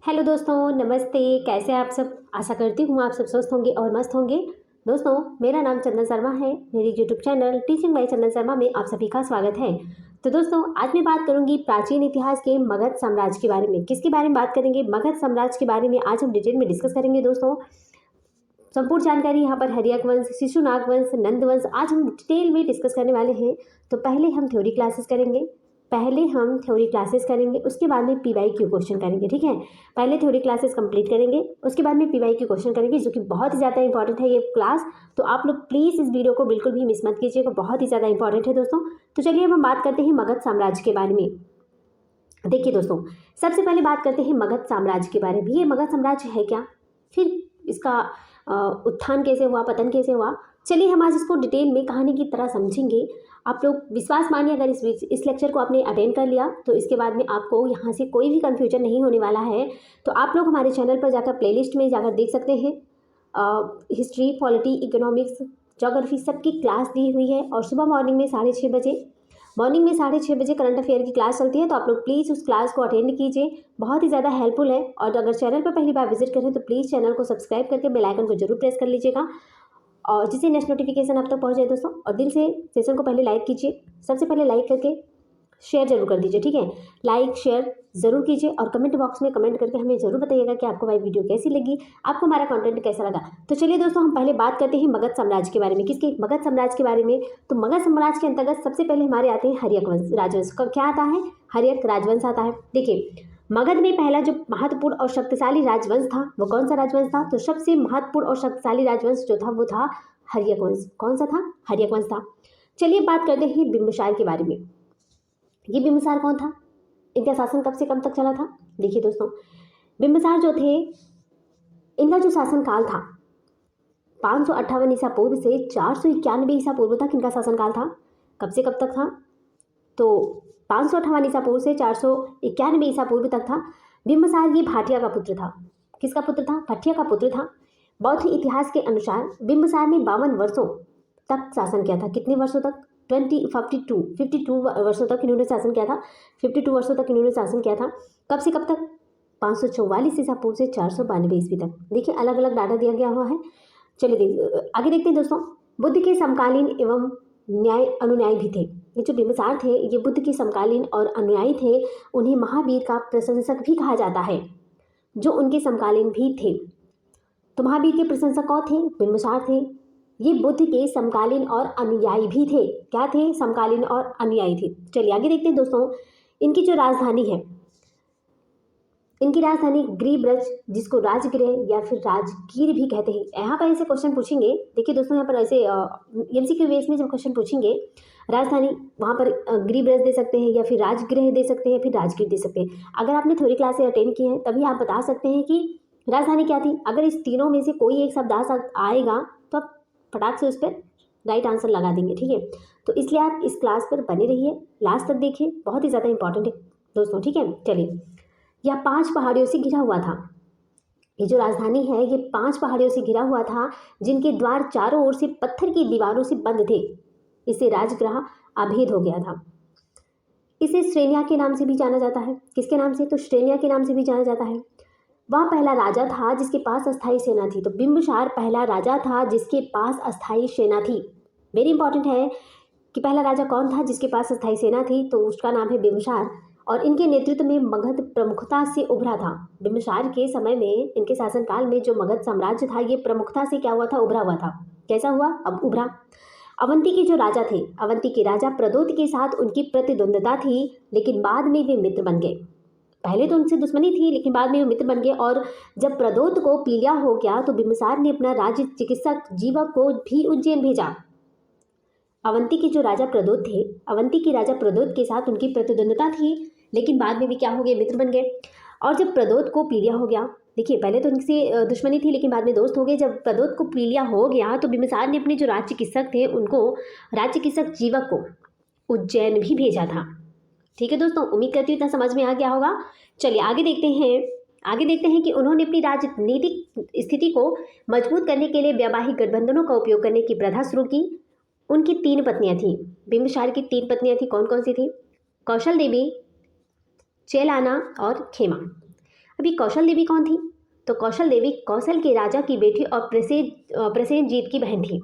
Hello दोस्तों, नमस्ते। कैसे हैं आप सब? आशा करती हूँ आप सब स्वस्थ होंगे और मस्त होंगे। दोस्तों, मेरा नाम चंदन शर्मा है। मेरी यूट्यूब चैनल टीचिंग बाय चंदन शर्मा में आप सभी का स्वागत है। तो दोस्तों, आज मैं बात करूंगी प्राचीन इतिहास के मगध साम्राज्य के बारे में। किसके बारे में बात करेंगे? मगध साम्राज्य के बारे में आज हम डिटेल में डिस्कस करेंगे। दोस्तों, संपूर्ण जानकारी यहाँ पर हर्यक वंश, शिशुनाग वंश, नंद वंश आज हम डिटेल में डिस्कस करने वाले हैं। तो पहले हम थ्योरी क्लासेस करेंगे, उसके बाद में पीवाईक्यू क्वेश्चन करेंगे। ठीक है, पहले थ्योरी क्लासेस कंप्लीट करेंगे, उसके बाद में पीवाईक्यू क्वेश्चन करेंगे, जो कि बहुत ही ज़्यादा इंपॉर्टेंट है ये क्लास। तो आप लोग प्लीज़ इस वीडियो को बिल्कुल भी मिस मत कीजिएगा, बहुत ही ज़्यादा इंपॉर्टेंट है दोस्तों। तो चलिए अब हम बात करते हैं मगध साम्राज्य के बारे में। देखिए दोस्तों, सबसे पहले बात करते हैं मगध साम्राज्य के बारे में। ये मगध साम्राज्य है क्या, फिर इसका उत्थान कैसे हुआ, पतन कैसे हुआ, चलिए हम आज इसको डिटेल में कहानी की तरह समझेंगे। आप लोग विश्वास मानिए, अगर इस लेक्चर को आपने अटेंड कर लिया तो इसके बाद में आपको यहाँ से कोई भी कन्फ्यूजन नहीं होने वाला है। तो आप लोग हमारे चैनल पर जाकर प्लेलिस्ट में जाकर देख सकते हैं। हिस्ट्री, पॉलिटी, इकोनॉमिक्स, ज्योग्राफी सबकी क्लास दी हुई है। और सुबह मॉर्निंग में 6:30 बजे करंट अफेयर की क्लास चलती है। तो आप लोग प्लीज़ उस क्लास को अटेंड कीजिए, बहुत ही ज़्यादा हेल्पफुल है। और अगर चैनल पर पहली बार विजिट करें तो प्लीज़ चैनल को सब्सक्राइब करके बेल आइकन को जरूर प्रेस कर लीजिएगा, और जिससे नेक्स्ट नोटिफिकेशन आप तक पहुँच जाए दोस्तों। और दिल से सेशन को पहले लाइक कीजिए, सबसे पहले लाइक करके शेयर जरूर कर दीजिए। ठीक है, लाइक शेयर ज़रूर कीजिए और कमेंट बॉक्स में कमेंट करके हमें ज़रूर बताइएगा कि आपको हमारी वीडियो कैसी लगी, आपको हमारा कंटेंट कैसा लगा। तो चलिए दोस्तों, हम पहले बात करते हैं मगध साम्राज्य के बारे में। किसके? मगध साम्राज्य के बारे में। तो मगध साम्राज्य के अंतर्गत सबसे पहले हमारे आते हैं हर्यक वंश, राजवंश। क्या आता है? हर्यक राजवंश आता है। देखिए, मगध में पहला जो महत्वपूर्ण और शक्तिशाली राजवंश था वो कौन सा राजवंश था? तो सबसे महत्वपूर्ण और शक्तिशाली राजवंश जो था वो था हर्यक वंश। कौन सा था? हर्यक वंश था। चलिए बात करते हैं बिंबिसार के बारे में। ये बिंबिसार कौन था? इनका शासन कब से कब तक चला था? देखिए दोस्तों, बिंबिसार जो थे, इनका जो शासन काल था 558 ईसा पूर्व से 491 ईसा पूर्व तक इनका शासन काल था। कब से कब तक था? तो 558 ईसा पूर्व से 491 ईसा पूर्व तक था। बिंबिसार ये भाटिया का पुत्र था। किसका पुत्र था? भाटिया का पुत्र था। बौद्ध इतिहास के अनुसार बिंबिसार ने 52 वर्षों तक शासन किया था। कितने वर्षों तक? 52 वर्षों तक इन्होंने शासन किया था। 52 वर्षों तक इन्होंने शासन किया था। कब से कब तक? 544 ईसा पूर्व से 492 ईस्वी तक। देखिए, अलग अलग डाटा दिया गया हुआ है। चलिए आगे देखते हैं दोस्तों। बुद्ध के समकालीन एवं न्याय अनुयायी भी थे। ये जो बिंबिसार थे ये बुद्ध के समकालीन और अनुयायी थे। उन्हें महावीर का प्रशंसक भी कहा जाता है, जो उनके समकालीन भी थे। तो महावीर के प्रशंसक कौन थे? बिंबिसार थे। ये बुद्ध के समकालीन और अनुयायी भी थे। क्या थे? समकालीन और अनुयायी थे। चलिए आगे देखते हैं दोस्तों। इनकी जो राजधानी है, इनकी राजधानी गृहब्रज, जिसको राजगृह या फिर राजगीर भी कहते हैं। यहाँ पर ऐसे क्वेश्चन पूछेंगे। देखिए दोस्तों, यहाँ पर ऐसे एमसीक्यू बेस में जब क्वेश्चन पूछेंगे, राजधानी वहाँ पर गृहब्रज दे सकते हैं, या फिर राजगृह दे सकते हैं, फिर राजगीर दे सकते हैं। अगर आपने थ्योरी क्लासेस अटेंड की है तभी आप बता सकते हैं कि राजधानी क्या थी। अगर इस तीनों में से कोई एक शब्द आएगा तो आप फटाक से उस पर राइट आंसर लगा देंगे। ठीक है, तो इसलिए आप इस क्लास पर बने रहिए, लास्ट तक देखिए, बहुत ही ज़्यादा इंपॉर्टेंट है दोस्तों। ठीक है, चलिए, यह 5 पहाड़ियों से घिरा हुआ था। ये जो राजधानी है ये 5 पहाड़ियों से घिरा हुआ था, जिनके द्वार चारों ओर से पत्थर की दीवारों से बंद थे। इसे राजगृह अभेद हो गया था। इसे श्रेनिया के नाम से भी जाना जाता है। किसके नाम से? तो श्रेनिया के नाम से भी जाना जाता है। वह पहला राजा था जिसके पास अस्थायी सेना थी। तो बिंबिसार पहला राजा था जिसके पास अस्थायी सेना थी। वेरी इंपॉर्टेंट है कि पहला राजा कौन था जिसके पास अस्थायी सेना थी, तो उसका नाम है बिंबिसार। और इनके नेतृत्व में मगध प्रमुखता से उभरा था। बिंबिसार के समय में, इनके शासनकाल में जो मगध साम्राज्य था ये प्रमुखता से क्या हुआ था? उभरा हुआ था। कैसा हुआ? अब उभरा। अवंती के जो राजा थे, अवंती के राजा प्रदोत के साथ उनकी प्रतिद्वंद्विता थी, लेकिन बाद में वे मित्र बन गए। पहले तो उनसे दुश्मनी थी, लेकिन बाद में वो मित्र बन गए। और जब प्रदोत को पीलिया हो गया तो बिंबिसार ने अपना राज्य चिकित्सक जीवक को भी उज्जैन भेजा। अवंती के जो राजा प्रदोत थे, अवंती के राजा प्रदोत के साथ उनकी प्रतिद्वंद्विता थी, लेकिन बाद में भी क्या हो गए? मित्र बन गए। और जब प्रदोत को पीलिया हो गया, देखिए पहले तो उनसे दुश्मनी थी, लेकिन बाद में दोस्त हो गए। जब प्रदोत को पीलिया हो गया तो बिंबिसार ने अपने जो राज चिकित्सक थे उनको, राज चिकित्सक जीवक को उज्जैन भी भेजा था। ठीक है दोस्तों, उम्मीद करती हूँ इतना समझ में आ गया होगा। चलिए आगे देखते हैं कि उन्होंने अपनी राजनीतिक स्थिति को मजबूत करने के लिए वैवाहिक गठबंधनों का उपयोग करने की प्रथा शुरू की। उनकी 3 पत्नियां थीं। बिंबिसार की 3 पत्नियां थी। कौन कौन सी थी? कौशल देवी, चेलाना और खेमा। अभी कौशल देवी कौन थी? तो कौशल देवी कौशल के राजा की बेटी और प्रसेनजीत की बहन थी।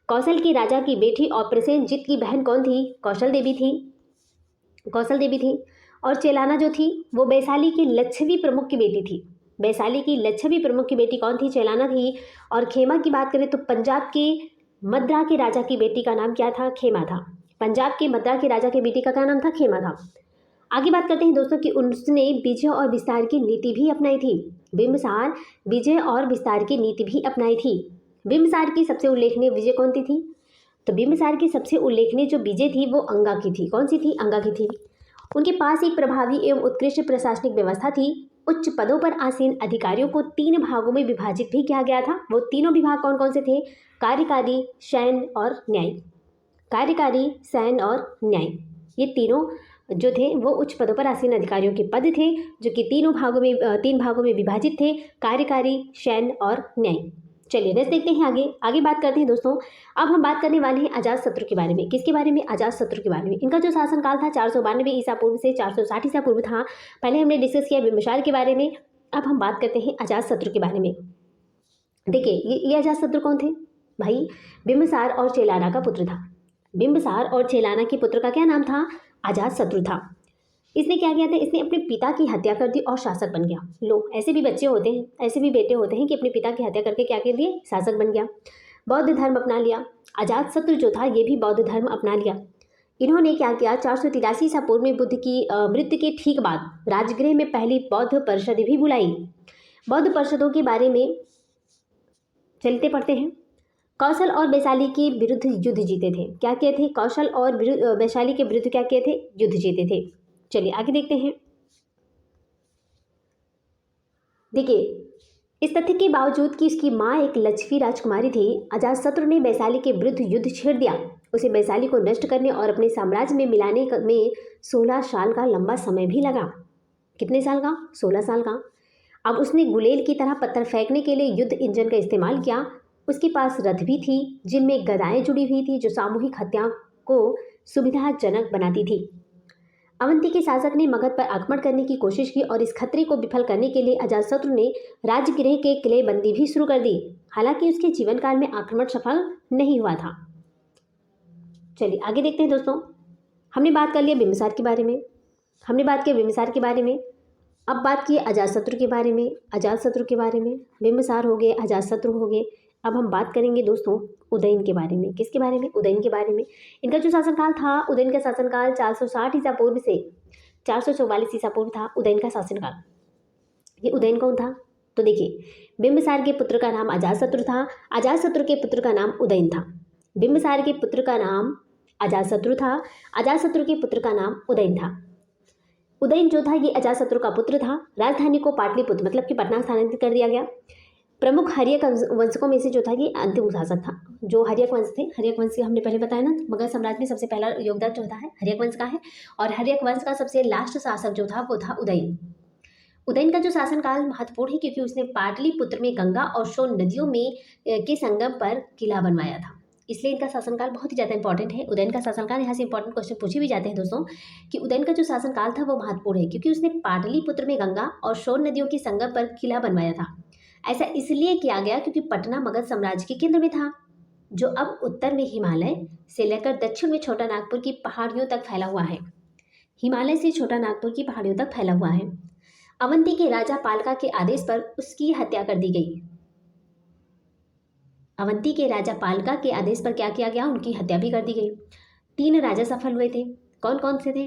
कौशल के राजा की बेटी और प्रसेनजीत की बहन कौन थी? कौशल देवी थी। कौशल देवी थी। और चेलाना जो थी वो वैशाली की लच्छवी प्रमुख की बेटी थी। वैशाली की लच्छवी प्रमुख की बेटी कौन थी? चेलाना थी। और खेमा की बात करें तो पंजाब के मद्रा के राजा की बेटी का नाम क्या था? खेमा था। पंजाब के मद्रा के राजा की बेटी का क्या नाम था? खेमा था। आगे बात करते हैं दोस्तों कि उसने विजय और विस्तार की नीति भी अपनाई थी। बिंबिसार विजय और विस्तार की नीति भी अपनाई थी। बिंबिसार की सबसे उल्लेखनीय विजय कौन सी थी? तो बिंबिसार की सबसे उल्लेखनीय जो विजय थी वो अंगा की थी। कौन सी थी? अंगा की थी। उनके पास एक प्रभावी एवं उत्कृष्ट प्रशासनिक व्यवस्था थी। उच्च पदों पर आसीन अधिकारियों को 3 भागों में विभाजित भी किया गया था। वो तीनों विभाग कौन कौन से थे? कार्यकारी, सैन्य और न्याय। कार्यकारी, सैन्य और न्याय, ये तीनों जो थे वो उच्च पदों पर आसीन अधिकारियों के पद थे, जो कि 3 भागों में विभाजित थे, कार्यकारी, सैन्य और न्याय। चलिए नेक्स्ट देखते हैं आगे बात करते हैं दोस्तों। अब हम बात करने वाले हैं अजातशत्रु के बारे में। किसके बारे में? अजातशत्रु के बारे में। इनका जो शासनकाल था 492 ईसा पूर्व से 460 ईसा पूर्व था। पहले हमने डिस्कस किया बिंबिसार के बारे में, अब हम बात करते हैं अजातशत्रु के बारे में। देखिए ये अजातशत्रु कौन थे भाई? बिंबिसार और चेलाना का पुत्र था। बिंबिसार और चेलाना के पुत्र का क्या नाम था? अजातशत्रु था। इसने क्या किया था? इसने अपने पिता की हत्या कर दी और शासक बन गया। लो, ऐसे भी बच्चे होते हैं, ऐसे भी बेटे होते हैं कि अपने पिता की हत्या करके क्या कर दिए? शासक बन गया। बौद्ध धर्म अपना लिया। अजातशत्रु जो था ये भी बौद्ध धर्म अपना लिया। इन्होंने क्या किया? 483 ईसा पूर्व में बुद्ध की मृत्यु के ठीक बाद राजगृह में पहली बौद्ध परिषद भी बुलाई। बौद्ध परिषदों के बारे में चलते पढ़ते हैं। कौशल और वैशाली के विरुद्ध युद्ध जीते थे। क्या किए थे? कौशल और वैशाली के विरुद्ध क्या किए थे? युद्ध जीते थे। चलिए आगे देखते हैं। देखिए इस तथ्य के बावजूद कि उसकी माँ एक लच्छवी राजकुमारी थी, अजातशत्रु ने वैशाली के विरुद्ध युद्ध छेड़ दिया। उसे वैशाली को नष्ट करने और अपने साम्राज्य में मिलाने में 16 साल का लंबा समय भी लगा। कितने साल का? 16 साल का। अब उसने गुलेल की तरह पत्थर फेंकने के लिए युद्ध इंजन का इस्तेमाल किया। उसके पास रथ भी थी जिनमें गदाएं जुड़ी हुई थी, जो सामूहिक हत्या को सुविधाजनक बनाती थी। अवंती के शासक ने मगध पर आक्रमण करने की कोशिश की और इस खतरे को विफल करने के लिए अजातशत्रु ने राजगृह के किलेबंदी भी शुरू कर दी। हालांकि उसके जीवन काल में आक्रमण सफल नहीं हुआ था। चलिए आगे देखते हैं दोस्तों। हमने बात कर लिया बिंबिसार के बारे में, हमने बात की बिंबिसार के बारे में। अब बात की अजातशत्रु के बारे में, अजातशत्रु के बारे में। बिंबिसार हो गए, अजातशत्रु हो गए। अब हम बात करेंगे दोस्तों उदयन के बारे में। किसके बारे में? उदयन के बारे में। इनका जो शासनकाल था, उदयन का शासनकाल 460 ईसा पूर्व से 444 ईसा पूर्व था उदयन का शासनकाल। ये उदयन कौन था? तो देखिए बिंबिसार के पुत्र का नाम अजातशत्रु था, अजातशत्रु के पुत्र का नाम उदयन था। बिंबिसार के पुत्र का नाम अजातशत्रु था, अजातशत्रु के पुत्र का नाम उदयन था। उदयन जो था ये अजातशत्रु का पुत्र था। राजधानी को पाटलिपुत्र मतलब कि पटना स्थानांतरित कर दिया गया। प्रमुख हर्यक वंशकों में से जो था ये अंतिम शासक था। जो हर्यक वंश थे, हर्यक वंश हमने पहले बताया ना, मगध साम्राज्य में सबसे पहला योगदान जो है हर्यक वंश का है। और हर्यक वंश का सबसे लास्ट शासक जो था वो था उदयन। उदयन का जो शासनकाल महत्वपूर्ण है क्योंकि उसने पाटलिपुत्र में गंगा और सोन नदियों में के संगम पर किला बनवाया था, इसलिए इनका शासनकाल बहुत ही ज़्यादा इंपॉर्टेंट है। उदयन का शासनकाल, यहाँ से इंपॉर्टेंट क्वेश्चन पूछे भी जाते हैं दोस्तों कि उदयन का जो शासनकाल था वो महत्वपूर्ण है क्योंकि उसने पाटलिपुत्र में गंगा और सोन नदियों के संगम पर किला बनवाया था। ऐसा इसलिए किया गया क्योंकि पटना मगध साम्राज्य के केंद्र में था, जो अब उत्तर में हिमालय से लेकर दक्षिण में छोटा नागपुर की पहाड़ियों तक फैला हुआ है। हिमालय से छोटा नागपुर की पहाड़ियों तक फैला हुआ है। अवंती के राजा पालका के आदेश पर उसकी हत्या कर दी गई। अवंती के राजा पालका के आदेश पर क्या किया गया? उनकी हत्या भी कर दी गई। 3 राजा सफल हुए थे। कौन कौन से थे?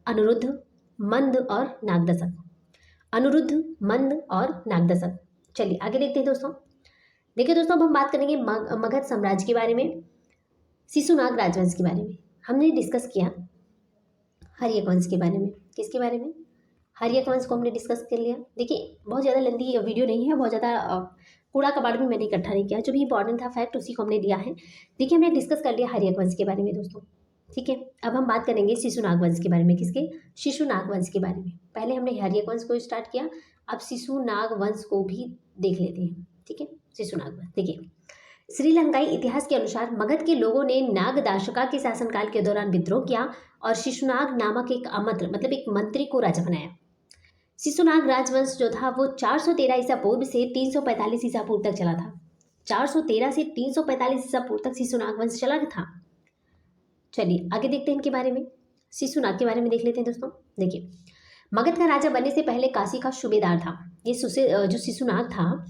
अनिरुद्ध, मंद और नागदशक। अनिरुद्ध, मंद और नागदशक। चलिए आगे देखते हैं दोस्तों। देखिए दोस्तों अब हम बात करेंगे मगध साम्राज्य के बारे में, शिशुनाग राजवंश के बारे में। हमने डिस्कस किया हर्यक वंश के बारे में। किसके बारे में? हर्यक वंश को हमने डिस्कस कर लिया। देखिए बहुत ज़्यादा लंबी वीडियो नहीं है, बहुत ज़्यादा कूड़ा कबाड़ भी मैंने इकट्ठा नहीं किया, जो भी इंपॉर्टेंट था फैक्ट उसी को हमने दिया है। देखिए हमने डिस्कस कर लिया हर्यक वंश के बारे में दोस्तों, ठीक है। अब हम बात करेंगे शिशुनाग वंश के बारे में। किसके? शिशुनाग वंश के बारे में। पहले हमने हर्यक वंश को स्टार्ट किया, अब शिशुनाग वंश को भी देख लेते हैं, ठीक है। शिशुनाग वंश देखिए, श्रीलंकाई इतिहास के अनुसार मगध के लोगों ने नागदाशका के शासनकाल के दौरान विद्रोह किया और शिशुनाग नामक एक अमंत्र मतलब एक मंत्री को राजा बनाया। शिशुनाग राजवंश जो था वो 413 ईसा पूर्व से 345 ईसा पूर्व तक चला था। 413 से 345 ईसा पूर्व तक शिशुनाग वंश चला था। चलिए आगे देखते हैं इनके बारे में। शिशुनाग के बारे में देख लेते हैं दोस्तों। देखिए, मगध का राजा बनने से पहले काशी का सूबेदार था। ये जो शिशुनाग था,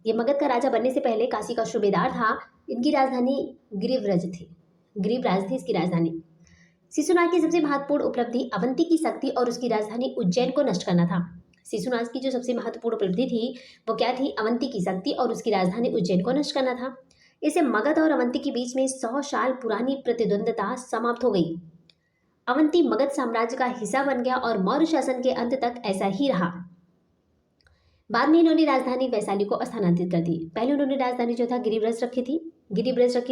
ये मगध का राजा बनने से पहले काशी का सूबेदार था। इनकी राजधानी गिरिव्रज थी। गिरिव्राज थी इसकी राजधानी। शिशुनाग की सबसे महत्वपूर्ण उपलब्धि अवंती की शक्ति और उसकी राजधानी उज्जैन को नष्ट करना था। शिशुनाग की जो सबसे महत्वपूर्ण उपलब्धि थी वो क्या थी? अवंती की शक्ति और उसकी राजधानी उज्जैन को नष्ट करना था। इसे मगध और अवंती के बीच में 100 साल पुरानी प्रतिद्वंदता समाप्त हो गई। अवंती मगध साम्राज्य का हिस्सा बन गया और मौर्य शासन के अंत तक ऐसा ही रहा। बाद में इन्होंने राजधानी वैशाली को स्थानांतरित कर दी। पहले उन्होंने राजधानी जो था गिरिव्रज रखी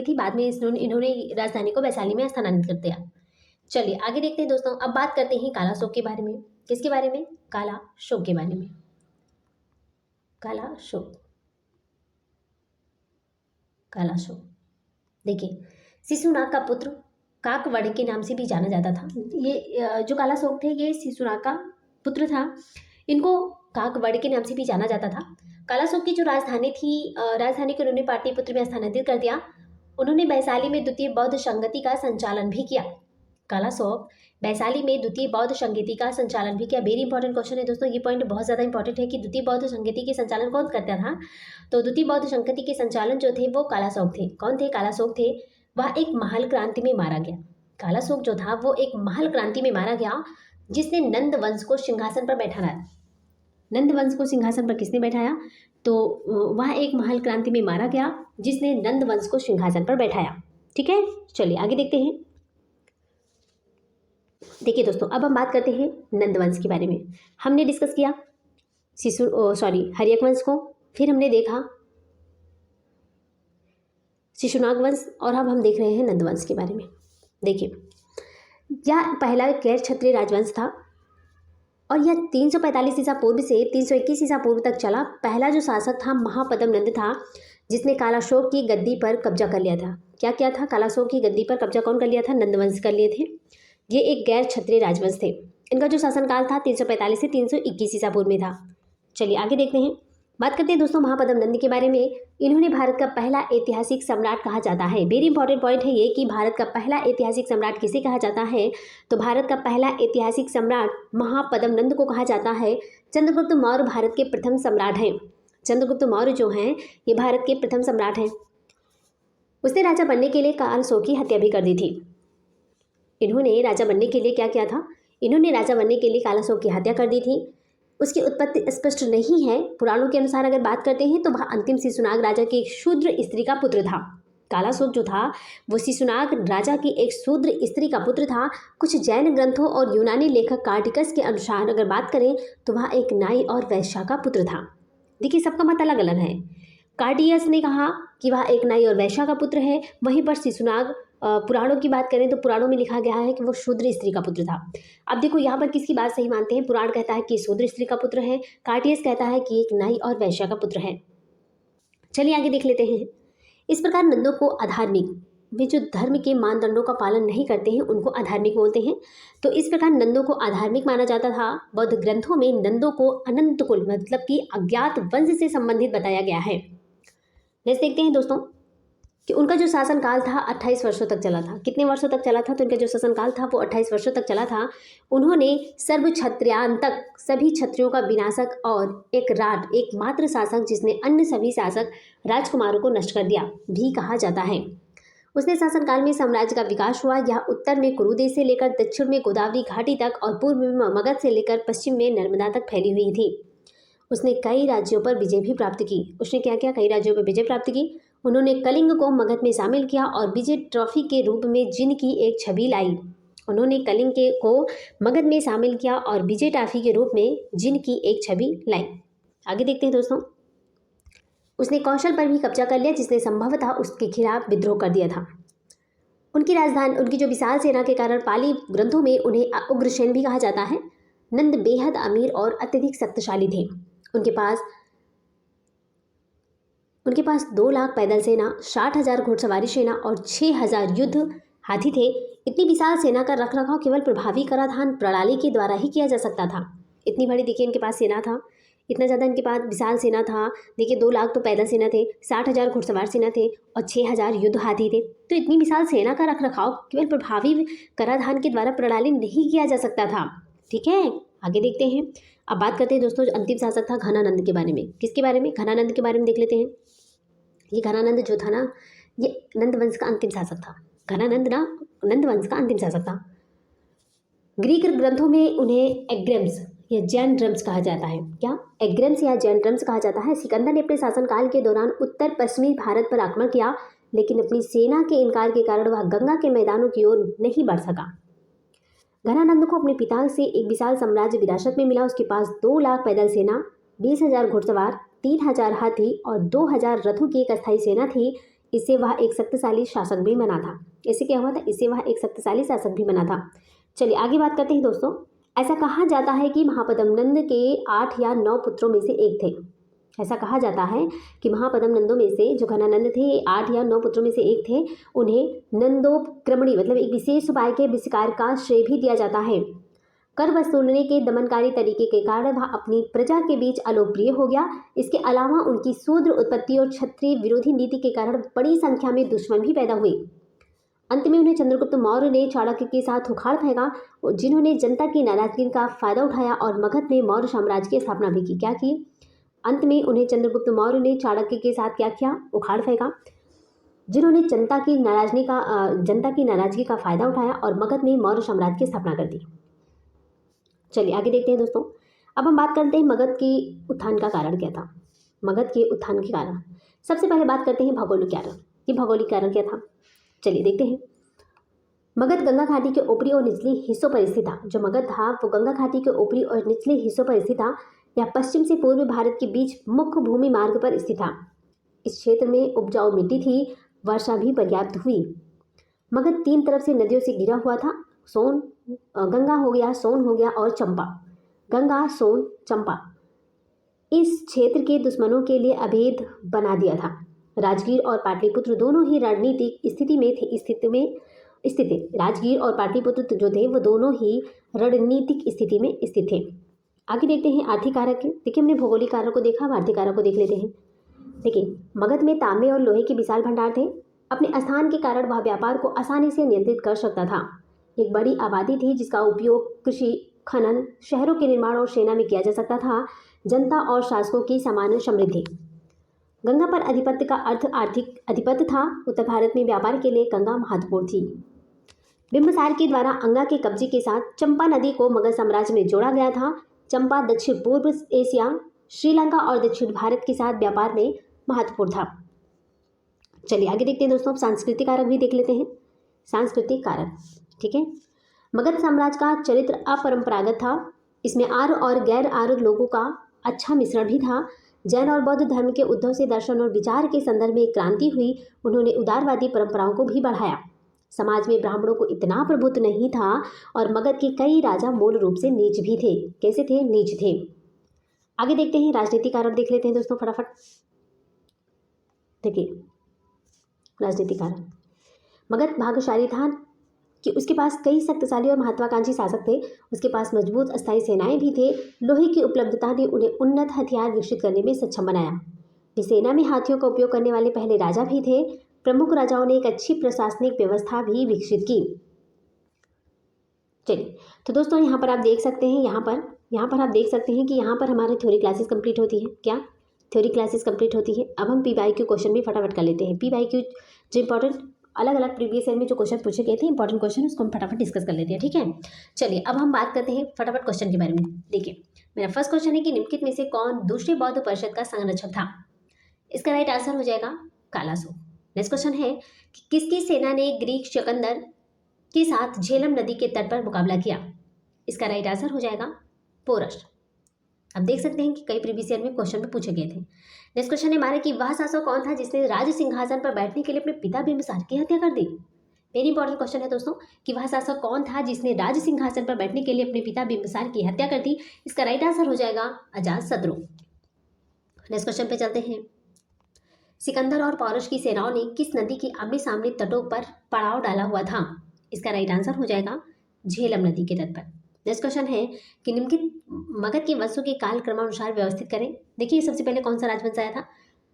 थी। बाद में इन्होंने राजधानी को वैशाली में स्थानांतरित कर दिया। चलिए आगे देखते हैं दोस्तों। अब बात करते हैं कालाशोक के बारे में। किसके बारे में? कालाशोक के बारे में। कालाशोक देखिए, शिशुनाग का पुत्र काकवड़ के नाम से भी जाना जाता था। ये जो कालाशोक थे ये शिशुनाग का पुत्र था। इनको काकवड़ के नाम से भी जाना जाता था। कालाशोक की जो राजधानी थी, राजधानी को उन्होंने पाटलिपुत्र में स्थानांतरित कर दिया। उन्होंने वैशाली में द्वितीय बौद्ध संगति का संचालन भी किया। कालाशोक वैशाली में द्वितीय बौद्ध संगति का संचालन भी किया। वेरी इंपॉर्टेंट क्वेश्चन है दोस्तों, ये पॉइंट बहुत ज़्यादा इंपॉर्टेंट है कि द्वितीय बौद्ध संगति के संचालन कौन करता था? तो द्वितीय बौद्ध संगति के संचालन जो थे वो कालाशोक थे। कौन थे? कालाशोक थे। वह एक महल क्रांति में मारा गया। कालाशोक जो था वो एक महल क्रांति में मारा गया जिसने नंद वंश को सिंहासन पर बैठाया। नंद वंश को सिंहासन पर किसने बैठाया? तो वह एक महल क्रांति में मारा गया जिसने नंद वंश को सिंहासन पर बैठाया। ठीक है, चलिए आगे देखते हैं। देखिए दोस्तों, अब हम बात करते हैं नंद वंश के बारे में। हमने डिस्कस किया हर्यक वंश को, फिर हमने देखा शिशुनाग वंश, और अब हम देख रहे हैं नंद वंश के बारे में। देखिए, यह पहला गैर क्षत्रिय राजवंश था और यह 345 ईसा पूर्व से 321 ईसा पूर्व तक चला। पहला जो शासक था महापद्म नंद था, जिसने कालाशोक की गद्दी पर कब्जा कर लिया था। क्या किया था? कालाशोक की गद्दी पर कब्जा कौन कर लिया था? नंदवंश कर लिए थे। ये एक गैर क्षत्रिय राजवंश थे। इनका जो शासनकाल था 345 से 321 ईसा पूर्व में था। चलिए आगे देखते हैं। बात करते हैं दोस्तों महापद्म नंद के बारे में। इन्होंने भारत का पहला ऐतिहासिक सम्राट कहा जाता है। वेरी इंपॉर्टेंट पॉइंट है ये कि भारत का पहला ऐतिहासिक सम्राट किसे कहा जाता है? तो भारत का पहला ऐतिहासिक सम्राट महापद्म नंद को कहा जाता है। चंद्रगुप्त मौर्य भारत के प्रथम सम्राट हैं। चंद्रगुप्त मौर्य जो हैं ये भारत के प्रथम सम्राट हैं। उसने राजा बनने के लिए कालाशोक की हत्या भी कर दी थी। इन्होंने राजा बनने के लिए क्या किया था? इन्होंने राजा बनने के लिए कालाशोक की हत्या कर दी थी। उसकी उत्पत्ति स्पष्ट नहीं है। पुराणों के अनुसार अगर बात करते हैं तो वह अंतिम शिशुनाग राजा की एक शूद्र स्त्री का पुत्र था। कालाशोक जो था वो शिशुनाग राजा की एक शूद्र स्त्री का पुत्र था। कुछ जैन ग्रंथों और यूनानी लेखक कार्टिकस के अनुसार अगर बात करें तो वह एक नाई और वैश्या का पुत्र था। देखिए, सबका मत अलग अलग है। कार्टियस ने कहा कि वह एक नाई और वैश्या का पुत्र है, वहीं पर शिशुनाग पुराणों की बात करें तो पुराणों में लिखा गया है कि वो शूद्र स्त्री का पुत्र था। अब देखो यहाँ पर किसकी बात सही मानते हैं? पुराण कहता है कि शूद्र स्त्री का पुत्र है, कार्टियस कहता है कि एक नाई और वैश्या का पुत्र है। चलिए आगे देख लेते हैं। इस प्रकार नंदों को अधार्मिक, वे जो धर्म के मानदंडों का पालन नहीं करते हैं उनको अधार्मिक बोलते हैं। तो इस प्रकार नंदों को अधार्मिक माना जाता था। बौद्ध ग्रंथों में नंदों को अनंत कुल मतलब कि अज्ञात वंश से संबंधित बताया गया है। नेक्स्ट देखते हैं दोस्तों कि उनका जो शासनकाल था 28 वर्षों तक चला था। कितने वर्षों तक चला था? तो उनका जो शासनकाल था वो 28 वर्षों तक चला था। उन्होंने सर्व क्षत्रियांतक, सभी क्षत्रियों का विनाशक और एकमात्र शासक जिसने अन्य सभी शासक राजकुमारों को नष्ट कर दिया भी कहा जाता है। उसने शासनकाल में साम्राज्य का विकास हुआ। यह उत्तर में कुरुदेश से लेकर दक्षिण में गोदावरी घाटी तक और पूर्व में मगध से लेकर पश्चिम में नर्मदा तक फैली हुई थी। उसने कई राज्यों पर विजय भी प्राप्त की। उसने क्या किया? कई राज्यों पर विजय प्राप्त की। उन्होंने कलिंग को मगध में शामिल किया और विजय ट्रॉफी के रूप में जिन की एक छवि लाई। उन्होंने कलिंग को मगध में शामिल किया और विजय ट्रॉफी के रूप में जिन की एक छवि लाई। आगे देखते हैं दोस्तों। उसने कौशल पर भी कब्जा कर लिया जिसने संभवतः उसके खिलाफ विद्रोह कर दिया था। उनकी राजधानी, उनकी जो विशाल सेना के कारण पाली ग्रंथों में उन्हें उग्रसेन भी कहा जाता है। नंद बेहद अमीर और अत्यधिक शक्तिशाली थे। उनके पास 2 लाख पैदल सेना, 60,000 घुड़सवारी सेना और 6,000 युद्ध हाथी थे। इतनी विशाल सेना का रखरखाव केवल प्रभावी कराधान प्रणाली के द्वारा ही किया जा सकता था। इतनी बड़ी देखिए इनके पास सेना था, इतना ज़्यादा इनके पास विशाल सेना था। देखिए 2 लाख तो पैदल सेना थे, 60,000 घुड़सवार सेना थे और 6,000 युद्ध हाथी थे। तो इतनी विशाल सेना का रखरखाव केवल प्रभावी कराधान के द्वारा प्रणाली नहीं किया जा सकता था। ठीक है, आगे देखते हैं। अब बात करते हैं दोस्तों, जो अंतिम शासक था घनानंद के बारे में। किसके बारे में? घनानंद के बारे में देख लेते हैं। ये घनानंद जो था ना, ये नंद वंश का अंतिम शासक था। घनानंद ना नंद वंश का अंतिम शासक था। ग्रीक ग्रंथों में उन्हें एग्रेम्स या जैन ड्रम्स कहा जाता है। क्या? एग्रेम्स या जैन ड्रम्स कहा जाता है। सिकंदर ने अपने शासनकाल के दौरान उत्तर पश्चिमी भारत पर आक्रमण किया, लेकिन अपनी सेना के इनकार के कारण वह गंगा के मैदानों की ओर नहीं बढ़ सका। घनानंद को अपने पिता से एक विशाल साम्राज्य विरासत में मिला। उसके पास 2 लाख पैदल सेना, 20,000 घुड़सवार, 3,000 हाथी और 2,000 रथों की एक अस्थायी सेना थी। इससे वह एक शक्तिशाली शासक भी बना था। इससे क्या हुआ था? इससे वह एक शक्तिशाली शासक भी बना था। चलिए आगे बात करते हैं दोस्तों। ऐसा कहा जाता है कि महापद्म नंद के 8 या 9 पुत्रों में से एक थे। ऐसा कहा जाता है कि महापद्म नंदों में से जो घनानंद थे 8 या 9 पुत्रों में से एक थे। उन्हें नंदोपक्रमणी मतलब एक विशेष उपाय के विस्तार का श्रेय भी दिया जाता है। कर वसूलने के दमनकारी तरीके के कारण वह अपनी प्रजा के बीच अलोकप्रिय हो गया। इसके अलावा उनकी शूद्र उत्पत्ति और क्षत्रिय विरोधी नीति के कारण बड़ी संख्या में दुश्मन भी पैदा हुए। अंत में उन्हें चंद्रगुप्त मौर्य ने चाणक्य के साथ उखाड़ फेंका, जिन्होंने जनता की नाराजगी का फायदा उठाया और मगध में मौर्य साम्राज्य की स्थापना भी की। क्या की? अंत में उन्हें चंद्रगुप्त मौर्य ने चाणक्य के साथ क्या किया? उखाड़ फेंका, जिन्होंने जनता की नाराजगी का फायदा उठाया और मगध में मौर्य साम्राज्य की स्थापना कर दी। चलिए आगे देखते हैं दोस्तों। अब हम बात करते हैं मगध की उत्थान का कारण क्या था। मगध के उत्थान के कारण सबसे पहले बात करते हैं भौगोलिक कारण। ये भौगोलिक कारण क्या था? चलिए देखते हैं। मगध गंगा घाटी के ऊपरी और निचले हिस्सों पर स्थित था। जो मगध था वो गंगा घाटी के ऊपरी और निचले हिस्सों पर स्थित था। यह पश्चिम से पूर्व भारत के बीच मुख्य भूमि मार्ग पर स्थित था। इस क्षेत्र में उपजाऊ मिट्टी थी, वर्षा भी पर्याप्त हुई। मगध 3 तरफ से नदियों से घिरा हुआ था। गंगा हो गया, सोन हो गया और चंपा। गंगा, सोन, चंपा इस क्षेत्र के दुश्मनों के लिए अभेद बना दिया था। राजगीर और पाटलिपुत्र दोनों ही रणनीतिक स्थिति में थे। राजगीर और पाटलिपुत्र जो थे वो दोनों ही रणनीतिक स्थिति में स्थित थे। आगे देखते हैं आर्थिक कारक। देखिए हमने भौगोलिक कारक को देखा, अब आर्थिक कारक को देख लेते हैं। देखिए मगध में तांबे और लोहे के विशाल भंडार थे। अपने स्थान के कारण वह व्यापार को आसानी से नियंत्रित कर सकता था। एक बड़ी आबादी थी जिसका उपयोग कृषि, खनन, शहरों के निर्माण और सेना में किया जा सकता था। जनता और शासकों की सामान्य समृद्धि। गंगा पर आधिपत्य का अर्थ आर्थिक आधिपत्य था। उत्तर भारत में व्यापार के लिए गंगा महत्वपूर्ण थी। बिंबिसार के द्वारा अंगा के कब्जे के साथ चंपा नदी को मगध साम्राज्य में जोड़ा गया था। चंपा दक्षिण पूर्व एशिया, श्रीलंका और दक्षिण भारत के साथ व्यापार में महत्वपूर्ण था। चलिए आगे देखते हैं दोस्तों। सांस्कृतिक कारक भी देख लेते हैं। सांस्कृतिक कारक, ठीक है। मगध साम्राज्य का चरित्र अपरंपरागत था। इसमें आर्य और गैर आर्य लोगों का अच्छा मिश्रण भी था। जैन और बौद्ध धर्म के उद्भव से दर्शन और विचार के संदर्भ में क्रांति हुई। उन्होंने उदारवादी परंपराओं को भी बढ़ाया। समाज में ब्राह्मणों को इतना प्रभुत्व नहीं था और मगध के कई राजा मूल रूप से नीच भी थे। कैसे थे? नीच थे। आगे देखते हैं राजनीतिक कारण देख लेते हैं दोस्तों फटाफट। देखिए राजनीतिक कारण, मगध भाग्यशाली था कि उसके पास कई शक्तिशाली और महत्वाकांक्षी शासक थे। उसके पास मजबूत अस्थायी सेनाएं भी थे। लोहे की उपलब्धता ने उन्हें उन्नत हथियार विकसित करने में सक्षम बनाया। इस सेना में हाथियों का उपयोग करने वाले पहले राजा भी थे। प्रमुख राजाओं ने एक अच्छी प्रशासनिक व्यवस्था भी विकसित की। चलिए तो दोस्तों यहाँ पर आप देख सकते हैं, यहाँ पर आप देख सकते हैं कि यहाँ पर हमारी थ्योरी क्लासेस कंप्लीट होती है। क्या? थ्योरी क्लासेस कंप्लीट होती है। अब हम PYQ क्वेश्चन भी फटाफट कर लेते हैं। PYQ जो इंपॉर्टेंट अलग अलग प्रीवियस ईयर में जो क्वेश्चन पूछे गए थे, इंपॉर्टेंट क्वेश्चन, उसको हम फटाफट डिस्कस कर लेते हैं। ठीक है, चलिए अब हम बात करते हैं फटाफट क्वेश्चन के बारे में। देखिए मेरा फर्स्ट क्वेश्चन है कि निम्नलिखित में से कौन दूसरे बौद्ध परिषद का संरक्षक था? इसका राइट आंसर हो जाएगा कालासो। नेक्स्ट क्वेश्चन है कि किसकी सेना ने ग्रीक सिकंदर के साथ झेलम नदी के तट पर मुकाबला किया? इसका राइट आंसर हो जाएगा पोरस। अब देख सकते हैं कि कई प्रीवियस ईयर में क्वेश्चन में पूछे गए थे। नेक्स्ट क्वेश्चन है हमारा कि वह शासक कौन था जिसने राज सिंहासन पर बैठने के लिए अपने पिता बिंबिसार की हत्या कर दी? वेरी इंपॉर्टेंट क्वेश्चन है दोस्तों कि वह शासक कौन था जिसने राज सिंहासन पर बैठने के लिए अपने पिता बिंबिसार की हत्या कर दी? इसका राइट आंसर हो जाएगा अजातशत्रु। नेक्स्ट क्वेश्चन पे चलते हैं। सिकंदर और पौरश की सेनाओं ने किस नदी की आमने सामने तटों पर पड़ाव डाला हुआ था? इसका राइट आंसर हो जाएगा झेलम नदी के तट पर। नेक्स्ट क्वेश्चन है कि निम्नलिखित मगध के वंशों के काल क्रमानुसार व्यवस्थित करें। देखिए सबसे पहले कौन सा राजवंश आया था,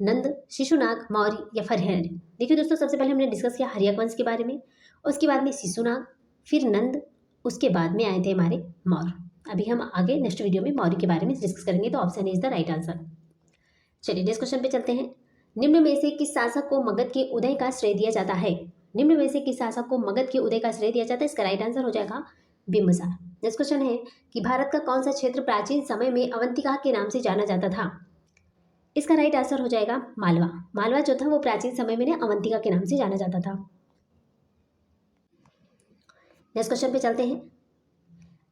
नंद, शिशुनाग, मौर्य या फरहर। देखिए दोस्तों सबसे पहले हमने डिस्कस किया हर्यक वंश के बारे में, उसके बाद में शिशुनाग, फिर नंद, उसके बाद में आए थे हमारे मौर्य। अभी हम आगे नेक्स्ट वीडियो में मौर्य के बारे में डिस्कस करेंगे, तो option is the right answer. चलिए नेक्स्ट क्वेश्चन पे चलते हैं। निम्न में से किस शासक को मगध के उदय का श्रेय दिया जाता है? निम्न में से किस शासक को मगध के उदय का श्रेय दिया जाता है? इसका राइट आंसर हो जाएगा बिंबिसार। नेक्स्ट क्वेश्चन है कि भारत का कौन सा क्षेत्र प्राचीन समय में अवंतिका के नाम से जाना जाता था? इसका राइट आंसर हो जाएगा मालवा। मालवा जो था वो प्राचीन समय में अवंतिका के नाम से जाना जाता था। नेक्स्ट क्वेश्चन पे चलते हैं।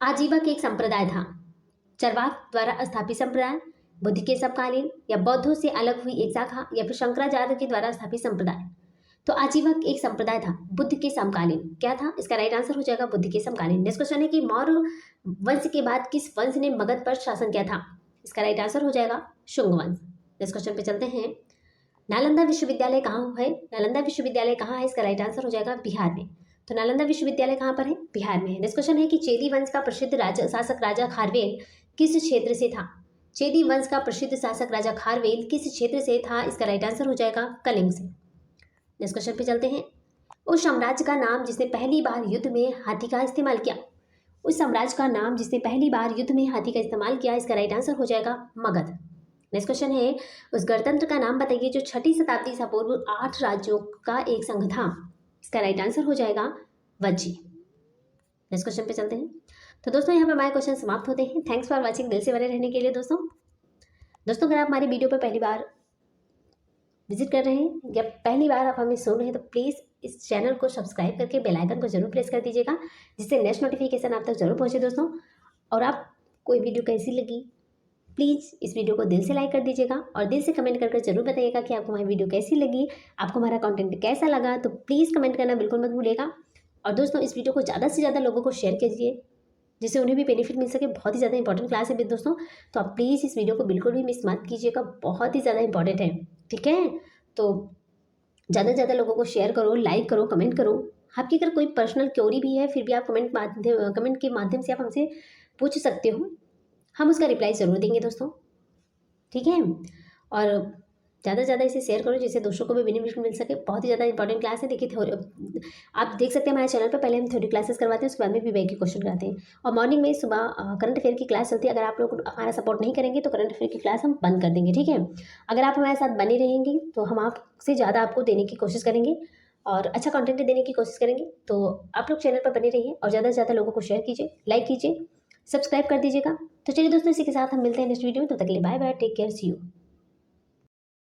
आजीवक एक संप्रदाय था, चरवाक द्वारा स्थापित संप्रदाय, बुद्ध के समकालीन या बौद्धों से अलग हुई एक शाखा या फिर शंकराचार्य के द्वारा स्थापित संप्रदाय? तो आजीवक एक संप्रदाय था बुद्ध के समकालीन। क्या था? इसका राइट आंसर हो जाएगा बुद्ध के समकालीन। नेक्स्ट क्वेश्चन है कि मौर्य वंश के बाद किस वंश ने मगध पर शासन किया था? इसका राइट आंसर हो जाएगा शुंग वंश। नेक्स्ट क्वेश्चन पे चलते हैं। नालंदा विश्वविद्यालय कहाँ है? नालंदा विश्वविद्यालय कहाँ है? इसका राइट आंसर हो जाएगा बिहार में। तो नालंदा विश्वविद्यालय कहाँ पर है? बिहार में है। नेक्स्ट क्वेश्चन है कि चेदी वंश का प्रसिद्ध शासक राजा खारवेल किस क्षेत्र से था? चेदी वंश का प्रसिद्ध शासक राजा खारवेल किस क्षेत्र से था? इसका राइट आंसर हो जाएगा कलिंग से। नेक्स्ट क्वेश्चन पे चलते हैं। उस साम्राज्य का नाम जिसने पहली बार युद्ध में हाथी का इस्तेमाल किया? उस साम्राज्य का नाम जिसने पहली बार युद्ध में हाथी का इस्तेमाल किया? इसका राइट आंसर हो जाएगा मगध। नेक्स्ट क्वेश्चन है उस गणतंत्र का नाम बताइए जो 6ठी शताब्दी से पूर्व 8 राज्यों का एक संघ था? इसका राइट आंसर हो जाएगा वज्जी। नेक्स्ट क्वेश्चन पे चलते हैं। तो दोस्तों यहाँ पे हमारे क्वेश्चन समाप्त होते हैं। Thanks for watching. दिल से बने रहने के लिए दोस्तों अगर आप हमारी वीडियो पर पहली बार विजिट कर रहे हैं या पहली बार आप हमें सुन रहे हैं तो प्लीज़ इस चैनल को सब्सक्राइब करके बेल आइकन को जरूर प्रेस कर दीजिएगा, जिससे नेक्स्ट नोटिफिकेशन आप तक जरूर पहुंचे दोस्तों। और आप कोई वीडियो कैसी लगी प्लीज़ इस वीडियो को दिल से लाइक कर दीजिएगा और दिल से कमेंट करके जरूर बताइएगा कि आपको हमारी वीडियो कैसी लगी, आपको हमारा कंटेंट कैसा लगा। तो प्लीज़ कमेंट करना बिल्कुल मत भूलिएगा। और दोस्तों इस वीडियो को ज़्यादा से ज़्यादा लोगों को शेयर कीजिए जिससे उन्हें भी बेनिफिट मिल सके। बहुत ही ज़्यादा इंपॉर्टेंट क्लास है दोस्तों, तो आप प्लीज़ इस वीडियो को बिल्कुल भी मिस मत कीजिएगा, बहुत ही ज़्यादा इंपॉर्टेंट है। ठीक है, तो ज़्यादा से ज़्यादा लोगों को शेयर करो, लाइक करो, कमेंट करो। आपकी अगर कोई पर्सनल क्वेरी भी है फिर भी आप कमेंट के माध्यम से आप हमसे पूछ सकते हो, हम उसका रिप्लाई ज़रूर देंगे दोस्तों। ठीक है, और ज़्यादा से ज़्यादा इसे शेयर करो जिससे दूसरों को भी बेनिफिट मिल सके। बहुत ही ज़्यादा इंपॉर्टेंट क्लास है। देखिए आप देख सकते हैं हमारे चैनल पर पहले हम थ्योरी क्लासेस करवाते हैं, उसके बाद में पीवाई के क्वेश्चन कराते हैं और मॉर्निंग में सुबह करंट अफेयर की क्लास चलती है। अगर आप लोग हमारा सपोर्ट नहीं करेंगे तो करंट अफेयर की क्लास हम बंद कर देंगे। ठीक है, अगर आप हमारे साथ बने रहेंगे तो हम आपसे ज़्यादा आपको देने की कोशिश करेंगे और अच्छा कंटेंट देने की कोशिश करेंगे। तो आप लोग चैनल पर बने रहिए और ज़्यादा से ज़्यादा लोगों को शेयर कीजिए, लाइक कीजिए, सब्सक्राइब कर दीजिएगा। तो चलिए दोस्तों इसी के साथ हम मिलते हैं नेक्स्ट वीडियो में। तब तक के लिए bye bye, take care, see you.